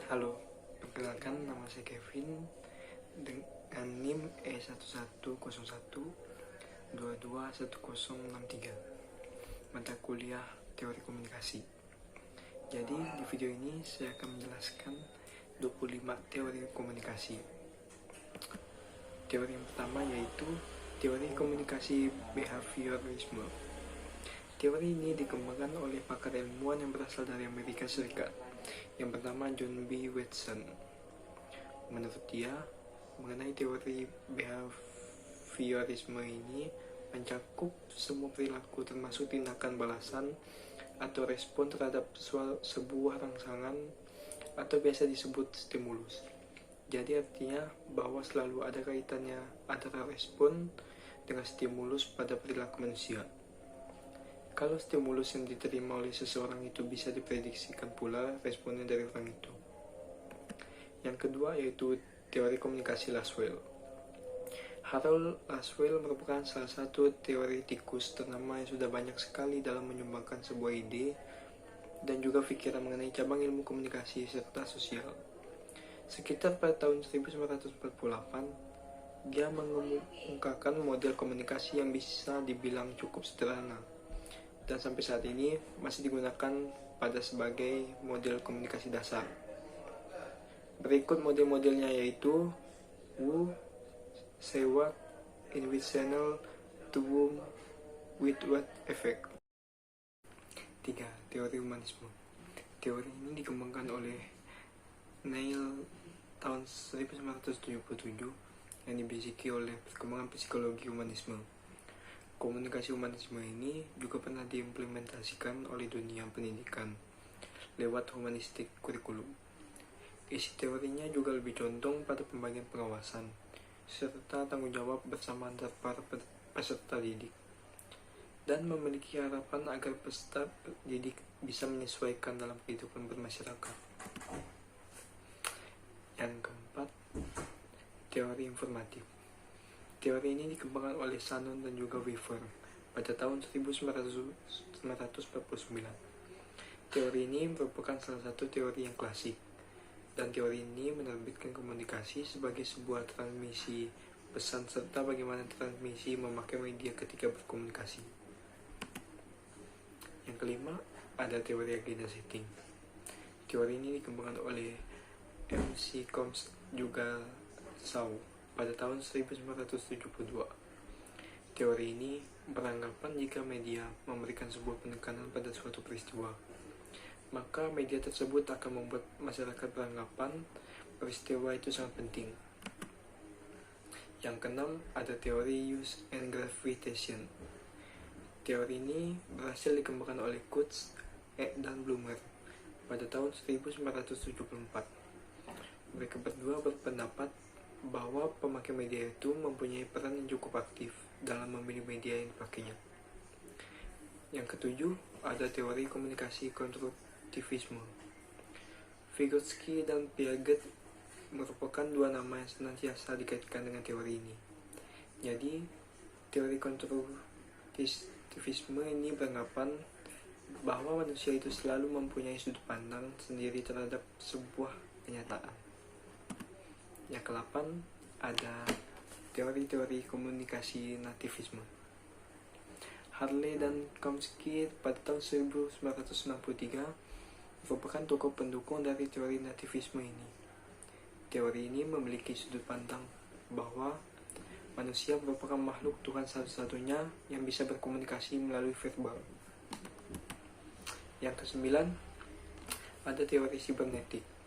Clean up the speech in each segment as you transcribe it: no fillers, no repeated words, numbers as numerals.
Halo, perkenalkan nama saya Kevin dengan NIM E1101221063, mata kuliah Teori Komunikasi. Jadi di video ini saya akan menjelaskan 25 teori komunikasi. Teori yang pertama yaitu teori komunikasi behaviorisme. Teori ini dikembangkan oleh pakar ilmuwan yang berasal dari Amerika Serikat, yang bernama John B. Watson. Menurut dia, mengenai teori behaviorisme ini mencakup semua perilaku termasuk tindakan balasan atau respon terhadap sebuah rangsangan atau biasa disebut stimulus. Jadi artinya bahwa selalu ada kaitannya antara respon dengan stimulus pada perilaku manusia. Kalau stimulus yang diterima oleh seseorang itu bisa diprediksikan pula responnya dari orang itu. Yang kedua yaitu teori komunikasi Laswell. Harold Laswell merupakan salah satu teoretikus ternama yang sudah banyak sekali dalam menyumbangkan sebuah ide dan juga pikiran mengenai cabang ilmu komunikasi serta sosial. Sekitar pada tahun 1948, dia mengungkapkan model komunikasi yang bisa dibilang cukup sederhana dan sampai saat ini masih digunakan pada sebagai model komunikasi dasar. Berikut model-modelnya yaitu Who, Say What, In Which Channel, To Whom, With What Effect. 3. Teori humanisme. Teori ini dikembangkan oleh Neil tahun 1977 yang dibisiki oleh perkembangan psikologi humanisme. Komunikasi humanisme ini juga pernah diimplementasikan oleh dunia pendidikan lewat humanistik kurikulum. Isi teorinya juga lebih condong pada pembagian pengawasan serta tanggung jawab bersama antar para peserta didik dan memiliki harapan agar peserta didik bisa menyesuaikan dalam kehidupan bermasyarakat. Yang keempat, teori informatif. Teori ini dikembangkan oleh Shannon dan juga Weaver pada tahun 1949. Teori ini merupakan salah satu teori yang klasik, dan teori ini menerbitkan komunikasi sebagai sebuah transmisi pesan serta bagaimana transmisi memakai media ketika berkomunikasi. Yang kelima, ada teori agenda setting. Teori ini dikembangkan oleh M.C. Combs juga Shaw pada tahun 1972. Teori ini beranggapan jika media memberikan sebuah penekanan pada suatu peristiwa, maka media tersebut akan membuat masyarakat beranggapan peristiwa itu sangat penting. Yang keenam, ada teori use and gravitation. Teori ini berhasil dikembangkan oleh Coates dan Blumer pada tahun 1974. Mereka berdua berpendapat bahwa pemakai media itu mempunyai peran yang cukup aktif dalam memilih media yang dipakainya. Yang ketujuh, ada teori komunikasi konstruktivisme. Vygotsky dan Piaget merupakan dua nama yang senantiasa dikaitkan dengan teori ini. Jadi, teori konstruktivisme ini beranggapan bahwa manusia itu selalu mempunyai sudut pandang sendiri terhadap sebuah kenyataan. Yang ke-8, ada teori-teori komunikasi nativisme. Harley dan Chomsky pada tahun 1963 merupakan tokoh pendukung dari teori nativisme ini. Teori ini memiliki sudut pandang bahwa manusia merupakan makhluk Tuhan satu-satunya yang bisa berkomunikasi melalui verbal. Yang ke-9, ada teori sibernetik.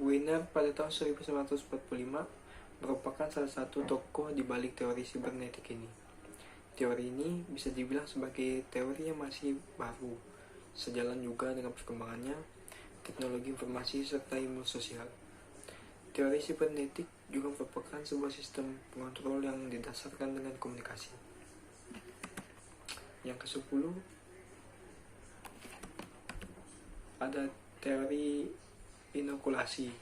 Wiener pada tahun 1945 merupakan salah satu tokoh di balik teori sibernetik ini. Teori ini bisa dibilang sebagai teori yang masih baru, sejalan juga dengan perkembangannya teknologi informasi serta ilmu sosial. Teori sibernetik juga merupakan sebuah sistem pengontrol yang didasarkan dengan komunikasi. Yang ke-10, ada teori inokulasi.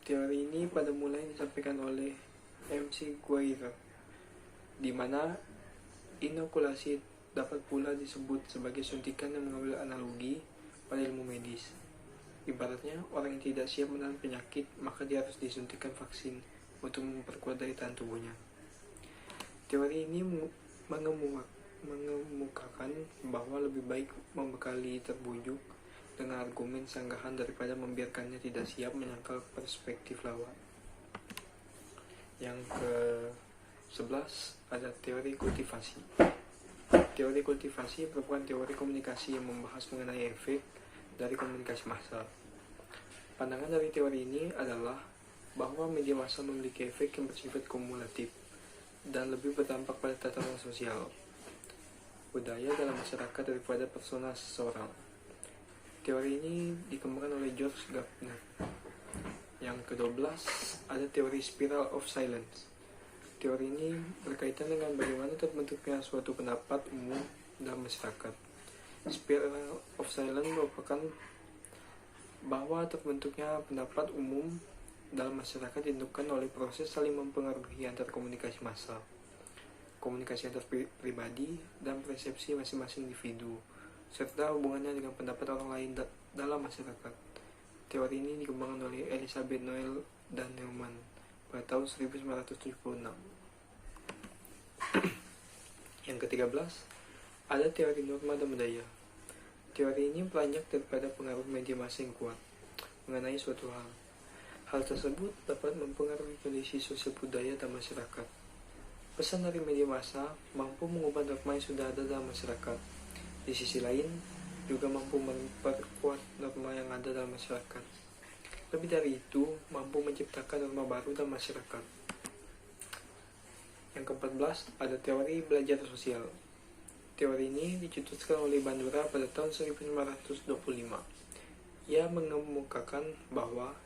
Teori ini pada mulanya disampaikan oleh M.C. Guire, di mana inokulasi dapat pula disebut sebagai suntikan yang mengambil analogi pada ilmu medis. Ibaratnya orang yang tidak siap menahan penyakit, maka dia harus disuntikkan vaksin untuk memperkuat daya tahan tubuhnya. Teori ini mengemukakan bahwa lebih baik membekali terbujuk dengan argumen sanggahan daripada membiarkannya tidak siap menyangkal perspektif lawan. Yang ke-11 ada teori kultivasi. Teori kultivasi merupakan teori komunikasi yang membahas mengenai efek dari komunikasi massal. Pandangan dari teori ini adalah bahwa media massa memiliki efek yang bersifat kumulatif dan lebih berdampak pada tatanan sosial, budaya dalam masyarakat daripada persona seseorang. Teori ini dikembangkan oleh George Gardner. Yang ke-12 ada teori spiral of silence. Teori ini berkaitan dengan bagaimana terbentuknya suatu pendapat umum dalam masyarakat. Spiral of silence merupakan bahwa terbentuknya pendapat umum dalam masyarakat ditentukan oleh proses saling mempengaruhi antar komunikasi massal, komunikasi antar pribadi, dan persepsi masing-masing individu, serta hubungannya dengan pendapat orang lain dalam masyarakat. Teori ini dikembangkan oleh Elizabeth Noel dan Neumann pada tahun 1976. Yang ke-13 ada teori norma dan budaya. Teori ini beranjak daripada pengaruh media massa yang kuat mengenai suatu hal. Hal tersebut dapat mempengaruhi kondisi sosial budaya dan masyarakat. Pesan dari media massa mampu mengubah norma yang sudah ada dalam masyarakat. Di sisi lain, juga mampu memperkuat norma yang ada dalam masyarakat. Lebih dari itu, mampu menciptakan norma baru dalam masyarakat. Yang ke-14 ada teori belajar sosial. Teori ini dicetuskan oleh Bandura pada tahun 1925. Ia mengemukakan bahwa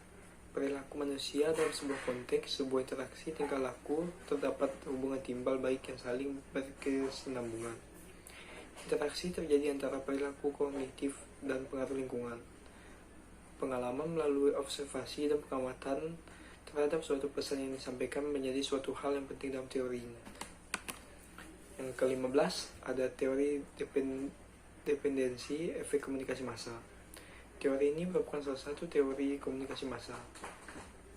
perilaku manusia dalam sebuah konteks, sebuah interaksi tingkah laku, terdapat hubungan timbal baik yang saling berkesinambungan. Interaksi terjadi antara perilaku kognitif dan pengaruh lingkungan. Pengalaman melalui observasi dan pengamatan terhadap suatu pesan yang disampaikan menjadi suatu hal yang penting dalam teori ini. Yang ke-15 ada teori dependensi efek komunikasi massa. Teori ini merupakan salah satu teori komunikasi massa.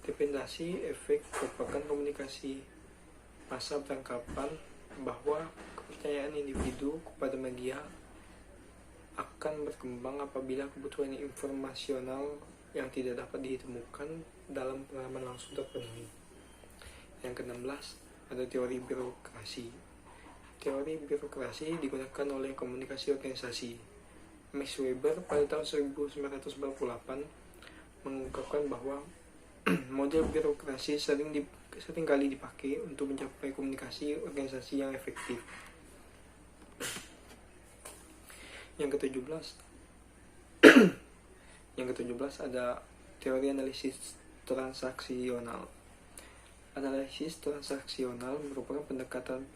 Dependensi efek merupakan komunikasi massa beranggapan bahwa kepercayaan individu kepada media akan berkembang apabila kebutuhan informasional yang tidak dapat ditemukan dalam pengalaman langsung terpenuhi. Yang ke-16 ada teori birokrasi. Teori birokrasi digunakan oleh komunikasi organisasi. Max Weber pada tahun 1998 mengungkapkan bahwa model birokrasi seringkali dipakai untuk mencapai komunikasi organisasi yang efektif. Yang ke-17 ada teori analisis transaksional. Analisis transaksional merupakan pendekatan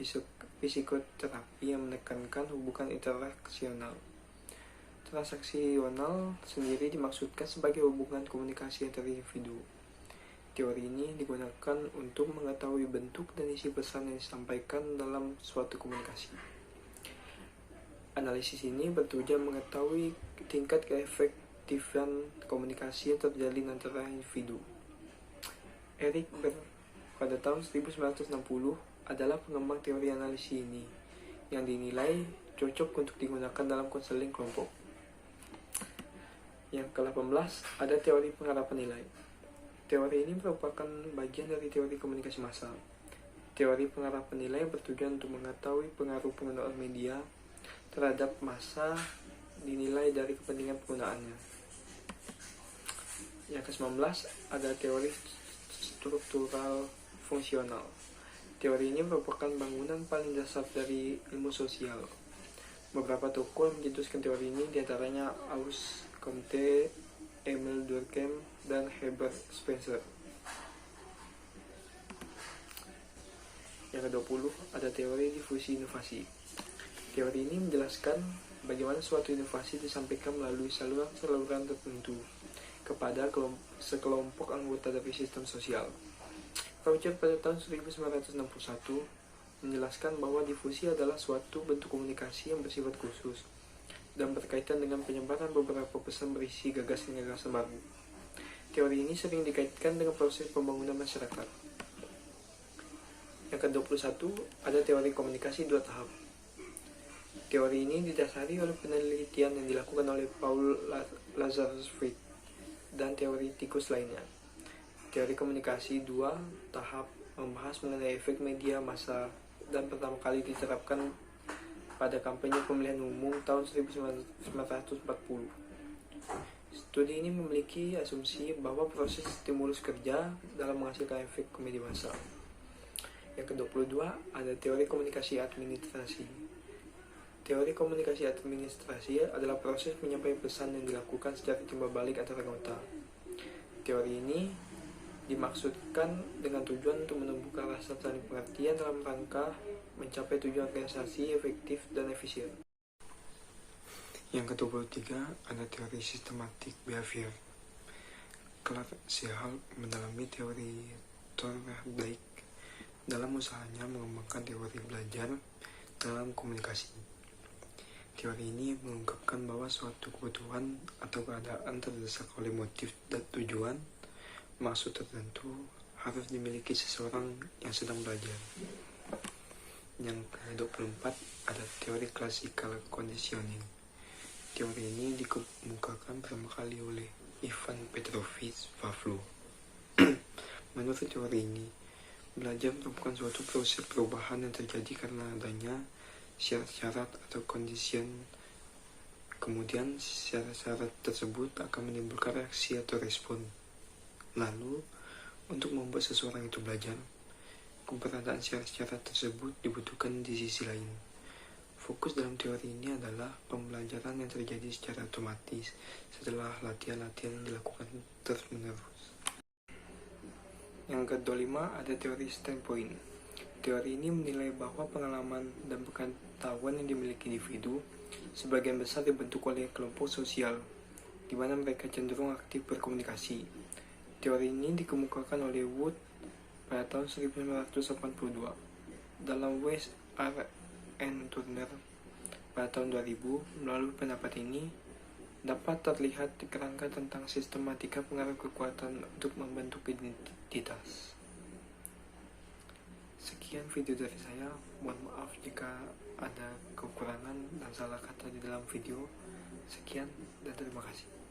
psikoterapi yang menekankan hubungan interaksional. Transaksional sendiri dimaksudkan sebagai hubungan komunikasi antar individu. Teori ini digunakan untuk mengetahui bentuk dan isi pesan yang disampaikan dalam suatu komunikasi. Analisis ini bertujuan mengetahui tingkat keefektifan komunikasi yang terjalin antara individu. Eric Berne pada tahun 1960 adalah pengembang teori analisis ini, yang dinilai cocok untuk digunakan dalam konseling kelompok. Yang ke-18 ada teori pengharapan nilai. Teori ini merupakan bagian dari teori komunikasi massal. Teori pengharapan nilai bertujuan untuk mengetahui pengaruh penggunaan media terhadap massa dinilai dari kepentingan penggunaannya. Yang ke-19 ada teori struktural fungsional. Teori ini merupakan bangunan paling dasar dari ilmu sosial. Beberapa tokoh yang mencetuskan teori ini diantaranya Auguste Comte, Emile Durkheim, dan Herbert Spencer. Yang ke-20 ada teori difusi inovasi. Teori ini menjelaskan bagaimana suatu inovasi disampaikan melalui saluran tertentu kepada sekelompok anggota dari sistem sosial. Roger pada tahun 1961 menjelaskan bahwa difusi adalah suatu bentuk komunikasi yang bersifat khusus, dan berkaitan dengan penyebaran beberapa pesan berisi gagasan-gagasan baru. Teori ini sering dikaitkan dengan proses pembangunan masyarakat. Yang ke-21, ada teori komunikasi dua tahap. Teori ini didasari oleh penelitian yang dilakukan oleh Paul Lazarus-Fritz dan teoritikus lainnya. Teori komunikasi dua tahap membahas mengenai efek media massa dan pertama kali diterapkan pada kampanye pemilihan umum tahun 1940. Studi ini memiliki asumsi bahwa proses stimulus kerja dalam menghasilkan efek media massa. Yang ke-22 ada teori komunikasi administrasi. Teori komunikasi administrasi adalah proses menyampaikan pesan yang dilakukan secara timbal balik antar anggota. Teori ini dimaksudkan dengan tujuan untuk menumbuhkan rasa saling pengertian dalam rangka mencapai tujuan organisasi efektif dan efisien. Yang ke-23 ada teori sistematik behavior. Clark Searle mendalami teori Thorndike dalam usahanya mengembangkan teori belajar dalam komunikasi. Teori ini mengungkapkan bahwa suatu kebutuhan atau keadaan terdesak oleh motif dan tujuan maksud tertentu harus dimiliki seseorang yang sedang belajar. Yang ke-24 ada teori classical conditioning. Teori ini dikemukakan pertama kali oleh Ivan Petrovich Pavlov. Menurut teori ini, belajar merupakan suatu proses perubahan yang terjadi karena adanya syarat-syarat atau condition. Kemudian syarat-syarat tersebut akan menimbulkan reaksi atau respon. Lalu, untuk membuat seseorang itu belajar, keberadaan syarat-syarat tersebut dibutuhkan di sisi lain. Fokus dalam teori ini adalah pembelajaran yang terjadi secara otomatis setelah latihan-latihan yang dilakukan terus-menerus. Yang ke-25 ada teori standpoint. Teori ini menilai bahwa pengalaman dan pengetahuan yang dimiliki individu sebagian besar dibentuk oleh kelompok sosial, di mana mereka cenderung aktif berkomunikasi. Teori ini dikemukakan oleh Wood pada tahun 1982 dalam West R. N. Turner pada tahun 2000. Melalui pendapat ini dapat terlihat kerangka tentang sistematika pengaruh kekuatan untuk membentuk identitas. Sekian video dari saya. Mohon maaf jika ada kekurangan dan salah kata di dalam video. Sekian dan terima kasih.